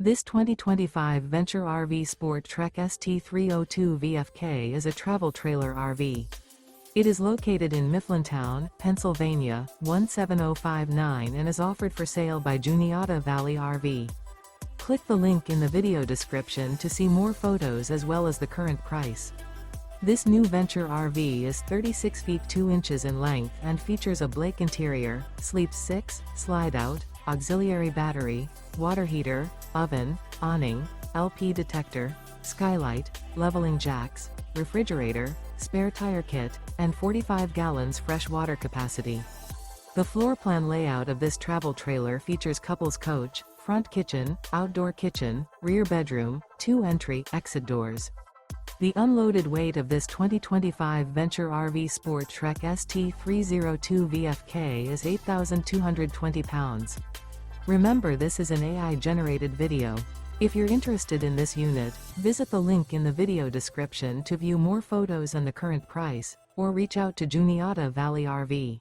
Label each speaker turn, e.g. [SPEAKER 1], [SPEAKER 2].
[SPEAKER 1] This 2025 Venture RV SportTrek ST302 VFK is a travel trailer RV. It is located in Mifflintown, Pennsylvania, 17059 and is offered for sale by Juniata Valley RV. Click the link in the video description to see more photos as well as the current price. This new Venture RV is 36 feet 2 inches in length and features a Blake interior, sleeps 6, slide-out, auxiliary battery, water heater, oven, awning, LP detector, skylight, leveling jacks, refrigerator, spare tire kit, and 45 gallons fresh water capacity. The floor plan layout of this travel trailer features couples coach, front kitchen, outdoor kitchen, rear bedroom, 2 entry/exit doors. The unloaded weight of this 2025 Venture RV SportTrek ST302 VFK is 8,220 pounds. Remember, this is an AI-generated video. If you're interested in this unit, visit the link in the video description to view more photos and the current price, or reach out to Juniata Valley RV.